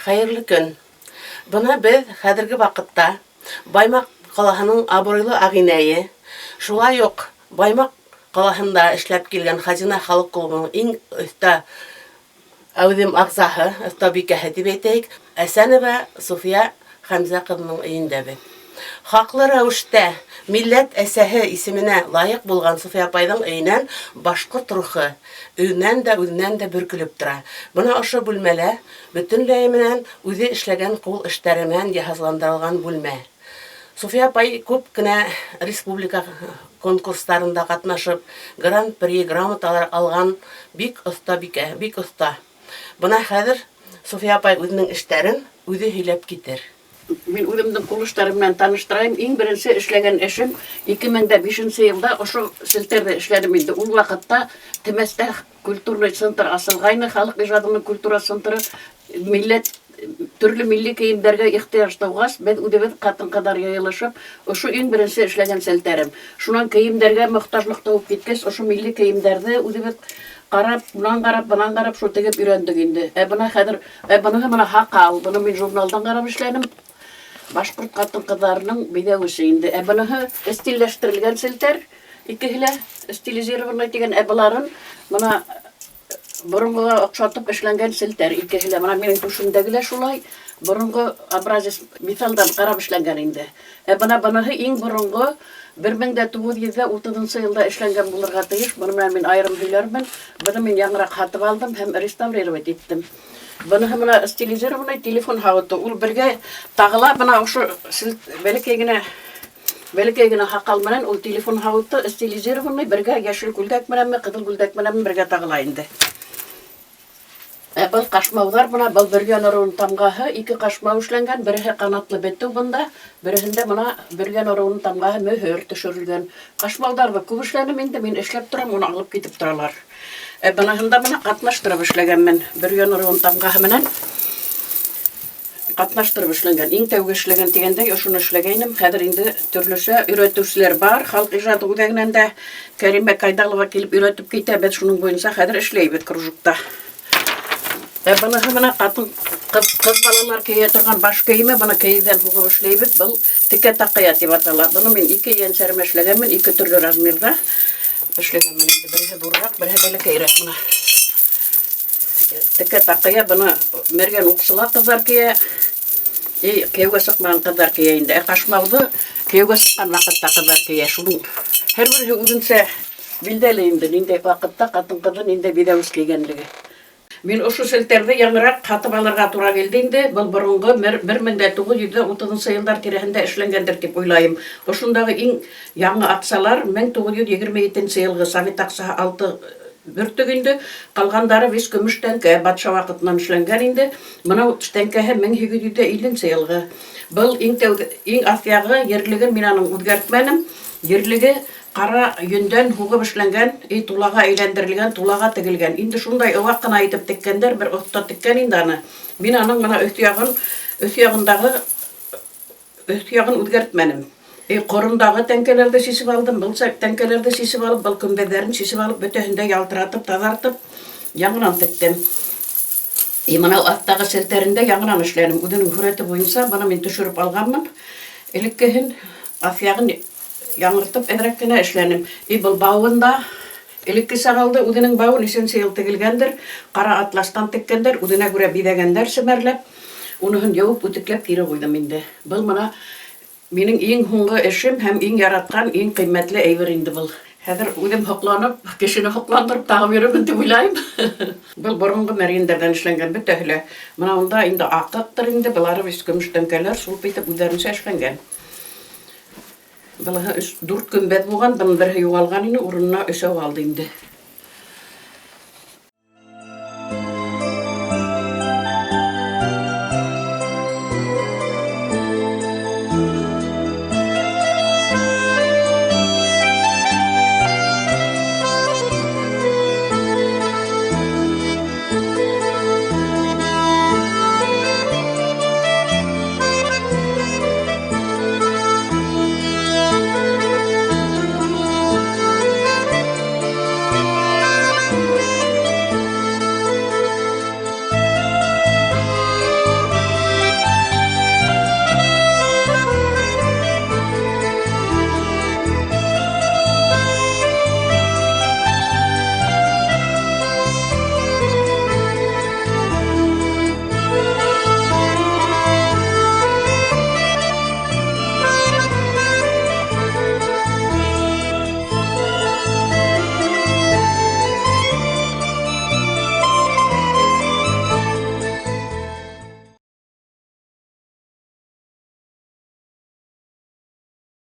Хәерле көн. Бына без хәзерге вакытта Баймак калаһының абруйлы агинәе, шулай ук Баймак калаһында эшләп килгән Хазина халык клубының иң оста әүдем агзаһы, остабикәһе дип әйтәйек, Әсәнова Суфия Хәмзә кызының өендәбез. Хаклы рәвештә милләт әсәһе исеменә лаек булган Суфия апайның өеннән башкорт рухы үзеннән дә бөркелеп тора. Бына ошо бүлмәлә бөтенләй менән үзе эшләгән кул эшләре белән җиһазландырылган бүлмә. Суфия апай күп кенә республика конкурсларында катнашып, гран-при, грамоталар алган бик оста бикә, бик оста. Бына хәзер Суфия апай үзенең эшләрен үзе һөйләп китер. Мин үземнең кул эшләрем белән таныштырайым. Иң беренче эшләгән эшем 2005 елда ошо селтәрдә эшләдем инде. Ул вакытта Темәстә культурный центр асылгайны, халык ижадының культура центры, милләт төрле милли киемнәргә ихтыяҗ тугас, без үзебез катын-кадар яелышып, ошо иң беренче эшләгән селтәрем. Шуннан киемнәргә мохтаҗлык табып киткәч, ошо милли киемнәрне үзебез карап, bundan карап, шул тегеп өйрәндек инде. Буны хәзер, буны менә хакал, буны мин журналдан карап эшләдем. Башкорт катын-кызларының бидәүсе инде. Буны стильләштерелгән селтәр, икеһелә стилизированный дигән буларын, моны борынгыга охшатып эшләнгән селтәр икеһелә. Менә минем тушымдагылар шулай борынгы образец металлдан карап эшләнгән инде. Буны иң борынгы 1930 елда эшләнгән булырга тиеш. Буны мин айрым һөйләрмен. Буны мин яңрак хатып алдым һәм реставрировать иттем. Буны менә стилизированный телефон хавыты. Ул бергә тагыла менә ошо бәләкәй генә хакал менән ул телефон хавыты стилизированный бергә яшел күлдәк менән, кызыл күлдәк менән бергә тагыла инде. Был кашмаулар менә был бергән орун тамгаһы, ике кашмау эшләнгән, бере канатлы бетү бунда, берсендә менә бергән орун тамгаһы мөһер төшерелгән. Кашмауларга күп эшләнем инде, мин эшләп торам, уны алып китеп торалар. Буныһында менә катнаштырып эшләгәнмен, бергән орун тамгаһы менән катнаштырып эшләнгән. Иң тәүге эшләгән дигәндә ошоны эшләгәнем. Хәзер инде төрлесе өйрәтүчеләр бар. Халык иҗаты үзәгеннән дә Кәримә Кайдалова килеп өйрәтеп китә, без шуның буенча хәзер эшләйбез кружокта. Буныһы менә кыз балалар кия торган баш киеме, буны киедән хугып эшләйбез. Бу текә такая дип атала. Буны мин ике янчарым эшләгәнмен, ике төрле размерда эшләгәнмен инде. Берсе буррак, берсе бәләкәйрәк менә. Текә такая буны мәргән уксыла кызлар кия. Кияүгә сыкмаган кызлар кия инде. Кашмауды кияүгә сыккан вакытта кызлар кия. Шуның һәрберсе үзенчә билдәле инде. Инде вакытта катын-кызын инде бидәүс кигәнлеге. Мин ошо селтәрдә яңрак катып алырга туры килде инде. Бу борынгы 1930 еллар тирәһендә эшләнгәндер дип уйлайм. Ошондагы иң яңа аксалар 1927 елгы Совет аксаһы 6 бөртөк инде. Калгандары 5 көмеш тәңкә батша вакытыннан эшләнгән инде. Моны тәңкәһе 1850 елгы. Бу иң афягы ерлеген мин аның үзгәртмәнем. Ерлеге кара йөндән хугып эшләнгән, тулага әйләндерелгән, тулага тегелгән. Инде шундай ывак кына итеп теккәндәр, бер оста теккән инде аны. Мин аның менә өстягындагы үзгәртмәнем. Корындагы тәңкәләрдә сисеп алдым, булса тәңкәләрдә сисеп алып, бал көмбәләрен сисеп алып, бөтәһендә ялтыратып, тазартып, яңгыран тектем. Менә аттагы селтәрендә яңгыран эшләнем. Үзенең хүрәте буенча буны мин төшереп алганмын. Элеккеһен афягын яңыртып әдрәк кенә эшләнем. Бу бавында элекке сагалды, үзенең бавын исенче ел тегелгәндер, кара атластан теккәндер, үзенә күрә бидәгәндәр семәрләп, уныһын ябып үтекләп кире куйдым инде. Бу менә минең иң һуңгы эшем һәм иң яраткан, иң кыйммәтле әйбер инде бу. Хәзер үзем хокланып, кешене хокландырып тагып йөрәмен дип уйлайм. Бу борынгы мәргәндәрдән эшләнгән бөтәһеле. Менә монда инде акыктыр инде, булары вис көмеш тәңкәләр, шул битеп үзләренчә эшләнгән. Булыһы 4 көмбәт булган, бер югалган инде, урынына өсәү алды инде.